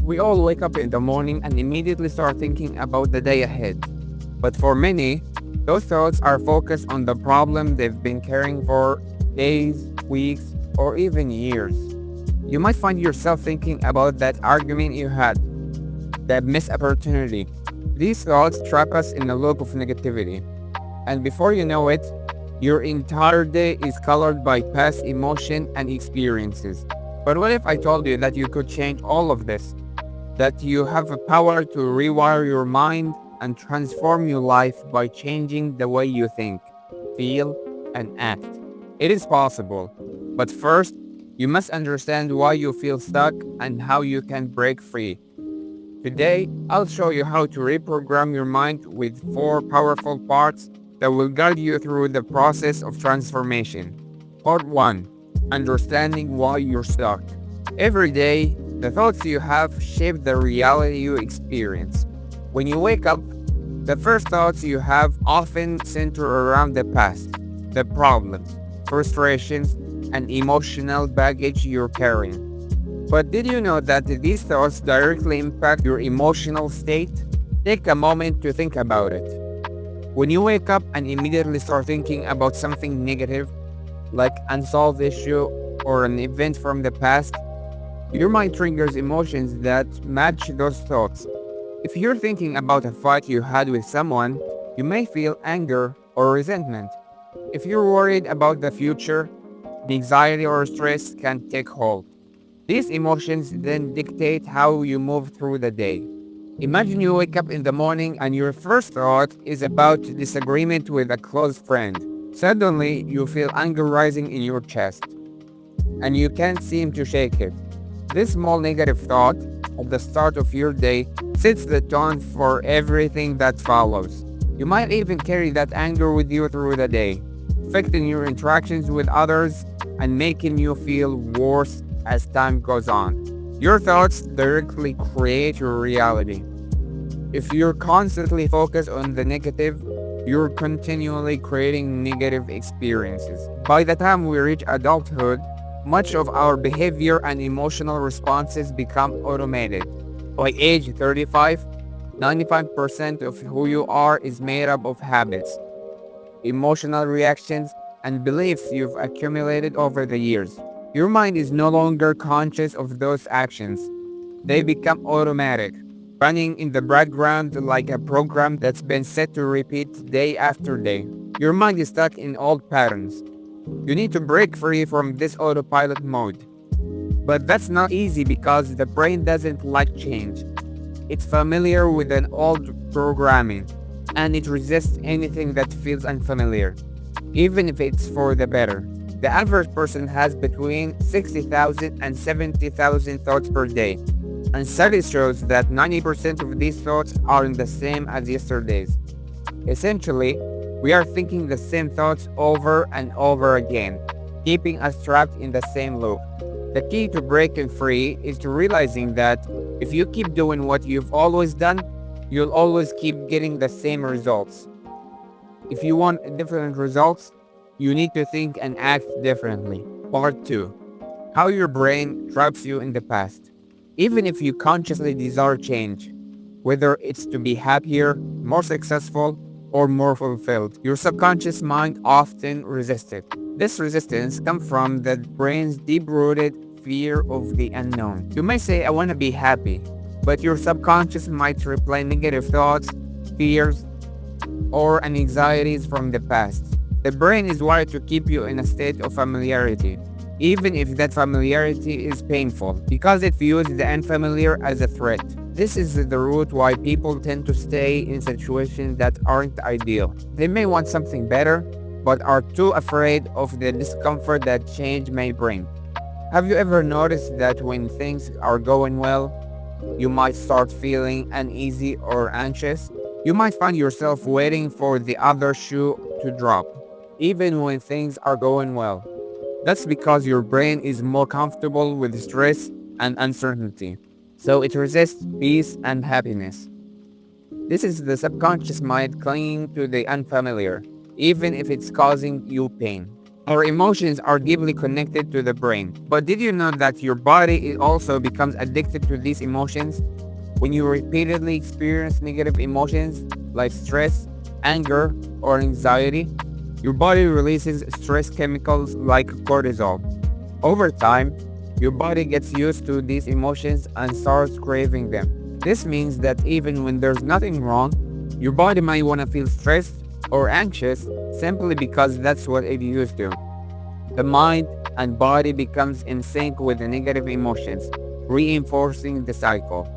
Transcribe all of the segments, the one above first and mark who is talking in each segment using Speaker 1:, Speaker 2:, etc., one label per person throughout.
Speaker 1: We all wake up in the morning and immediately start thinking about the day ahead. But for many, those thoughts are focused on the problem they've been carrying for days, weeks, or even years. You might find yourself thinking about that argument you had, that missed opportunity. These thoughts trap us in a loop of negativity. And before you know it, your entire day is colored by past emotion and experiences. But what if I told you that you could change all of this? That you have the power to rewire your mind and transform your life by changing the way you think, feel, and act. It is possible. But first, you must understand why you feel stuck and how you can break free. Today, I'll show you how to reprogram your mind with 4 powerful parts that will guide you through the process of transformation. Part 1. Understanding why you're stuck. Every day, the thoughts you have shape the reality you experience. When you wake up, the first thoughts you have often center around the past, the problems, frustrations, and emotional baggage you're carrying. But did you know that these thoughts directly impact your emotional state? Take a moment to think about it. When you wake up and immediately start thinking about something negative, like unsolved issue or an event from the past, your mind triggers emotions that match those thoughts. If you're thinking about a fight you had with someone, you may feel anger or resentment. If you're worried about the future, the anxiety or stress can take hold. These emotions then dictate how you move through the day. Imagine you wake up in the morning and your first thought is about disagreement with a close friend. Suddenly, you feel anger rising in your chest, and you can't seem to shake it. This small negative thought at the start of your day sets the tone for everything that follows. You might even carry that anger with you through the day, affecting your interactions with others and making you feel worse as time goes on. Your thoughts directly create your reality. If you're constantly focused on the negative, you're continually creating negative experiences. By the time we reach adulthood, much of our behavior and emotional responses become automated. By age 35, 95% of who you are is made up of habits, emotional reactions, and beliefs you've accumulated over the years. Your mind is no longer conscious of those actions. They become automatic, running in the background like a program that's been set to repeat day after day. Your mind is stuck in old patterns. You need to break free from this autopilot mode. But that's not easy because the brain doesn't like change. It's familiar with an old programming, and it resists anything that feels unfamiliar, even if it's for the better. The average person has between 60,000 and 70,000 thoughts per day, and studies shows that 90% of these thoughts are the same as yesterday's. Essentially, we are thinking the same thoughts over and over again, keeping us trapped in the same loop. The key to breaking free is to realizing that if you keep doing what you've always done, you'll always keep getting the same results. If you want different results, you need to think and act differently. Part 2. How your brain traps you in the past. Even if you consciously desire change, whether it's to be happier, more successful, or more fulfilled, your subconscious mind often resists it. This resistance comes from the brain's deep-rooted fear of the unknown. You may say, I want to be happy, but your subconscious might replay negative thoughts, fears, or anxieties from the past. The brain is wired to keep you in a state of familiarity, even if that familiarity is painful, because it views the unfamiliar as a threat. This is the root why people tend to stay in situations that aren't ideal. They may want something better, but are too afraid of the discomfort that change may bring. Have you ever noticed that when things are going well, you might start feeling uneasy or anxious? You might find yourself waiting for the other shoe to drop, even when things are going well. That's because your brain is more comfortable with stress and uncertainty, so it resists peace and happiness. This is the subconscious mind clinging to the unfamiliar, even if it's causing you pain. Our emotions are deeply connected to the brain. But did you know that your body also becomes addicted to these emotions? When you repeatedly experience negative emotions like stress, anger, or anxiety, your body releases stress chemicals like cortisol. Over time, your body gets used to these emotions and starts craving them. This means that even when there's nothing wrong, your body might want to feel stressed or anxious simply because that's what it used to. The mind and body becomes in sync with the negative emotions, reinforcing the cycle.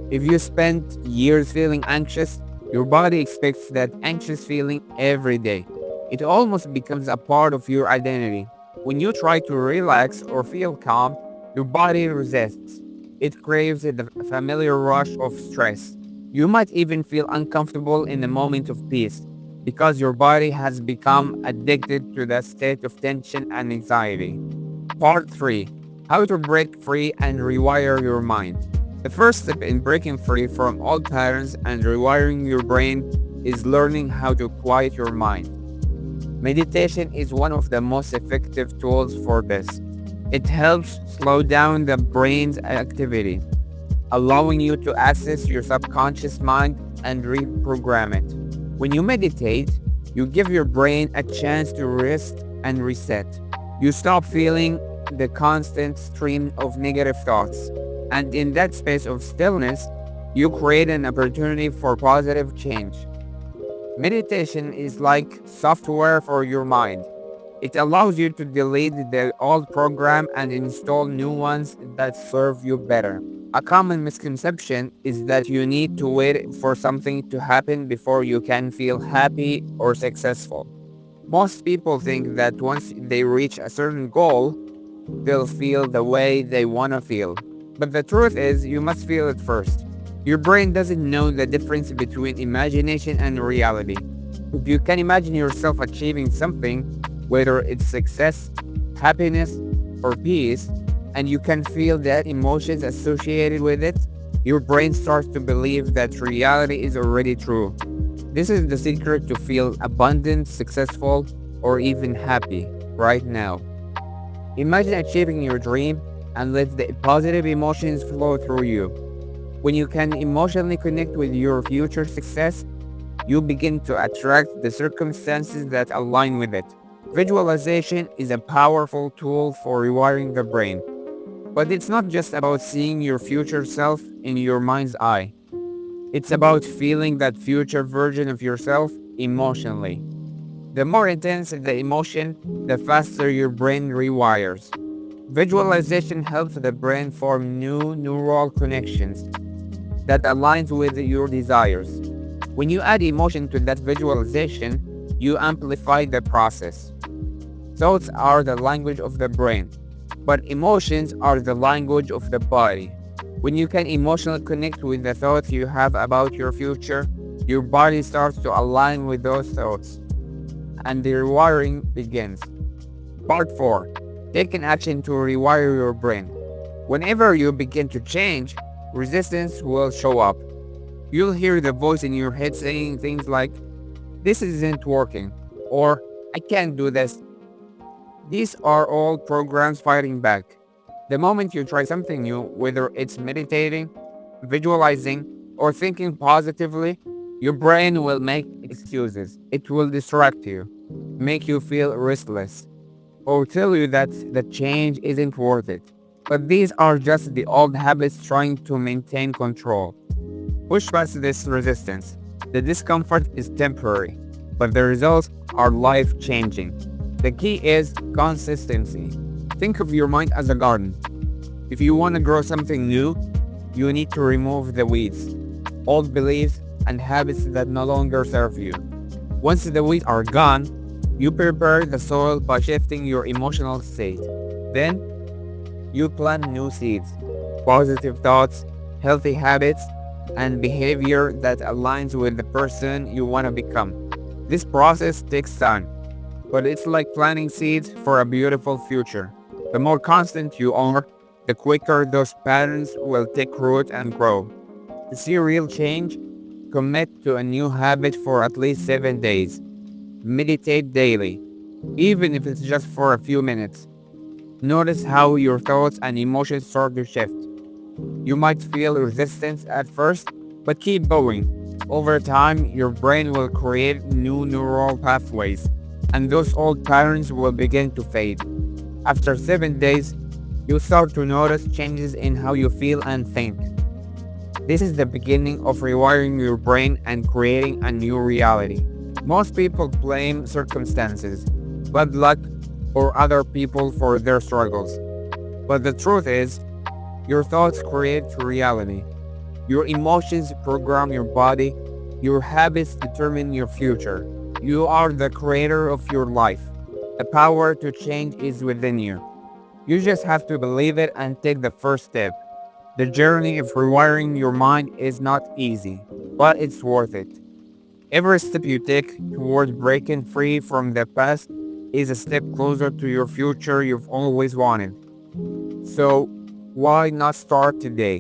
Speaker 1: If you spend years feeling anxious, your body expects that anxious feeling every day. It almost becomes a part of your identity. When you try to relax or feel calm, your body resists. It craves the familiar rush of stress. You might even feel uncomfortable in the moment of peace because your body has become addicted to that state of tension and anxiety. Part 3. How to break free and rewire your mind. The first step in breaking free from old patterns and rewiring your brain is learning how to quiet your mind. Meditation is one of the most effective tools for this. It helps slow down the brain's activity, allowing you to access your subconscious mind and reprogram it. When you meditate, you give your brain a chance to rest and reset. You stop feeling the constant stream of negative thoughts, and in that space of stillness, you create an opportunity for positive change. Meditation is like software for your mind. It allows you to delete the old program and install new ones that serve you better. A common misconception is that you need to wait for something to happen before you can feel happy or successful. Most people think that once they reach a certain goal, they'll feel the way they want to feel. But the truth is, you must feel it first. Your brain doesn't know the difference between imagination and reality. If you can imagine yourself achieving something, whether it's success, happiness, or peace, and you can feel the emotions associated with it, your brain starts to believe that reality is already true. This is the secret to feel abundant, successful, or even happy right now. Imagine achieving your dream and let the positive emotions flow through you. When you can emotionally connect with your future success, you begin to attract the circumstances that align with it. Visualization is a powerful tool for rewiring the brain. But it's not just about seeing your future self in your mind's eye. It's about feeling that future version of yourself emotionally. The more intense the emotion, the faster your brain rewires. Visualization helps the brain form new neural connections that aligns with your desires. When you add emotion to that visualization, you amplify the process. Thoughts are the language of the brain, but emotions are the language of the body. When you can emotionally connect with the thoughts you have about your future, your body starts to align with those thoughts, and the rewiring begins. Part 4. Take an action to rewire your brain. Whenever you begin to change, resistance will show up. You'll hear the voice in your head saying things like, "This isn't working," or "I can't do this." These are all programs fighting back. The moment you try something new, whether it's meditating, visualizing, or thinking positively, your brain will make excuses. It will distract you, make you feel restless, or tell you that the change isn't worth it. But these are just the old habits trying to maintain control. Push past this resistance. The discomfort is temporary, but the results are life-changing. The key is consistency. Think of your mind as a garden. If you want to grow something new, you need to remove the weeds, old beliefs, and habits that no longer serve you. Once the weeds are gone, you prepare the soil by shifting your emotional state. Then, you plant new seeds, positive thoughts, healthy habits, and behavior that aligns with the person you want to become. This process takes time, but it's like planting seeds for a beautiful future. The more constant you are, the quicker those patterns will take root and grow. To see real change, commit to a new habit for at least 7 days. Meditate daily. even if it's just for a few minutes. Notice how your thoughts and emotions start to shift. You might feel resistance at first, but keep going. Over time, your brain will create new neural pathways, and those old patterns will begin to fade. After 7 days, you start to notice changes in how you feel and think. This is the beginning of rewiring your brain and creating a new reality. Most people blame circumstances, bad luck, or other people for their struggles. But the truth is, your thoughts create reality. Your emotions program your body. Your habits determine your future. You are the creator of your life. The power to change is within you. You just have to believe it and take the first step. The journey of rewiring your mind is not easy, but it's worth it. Every step you take towards breaking free from the past is a step closer to your future you've always wanted. So, why not start today?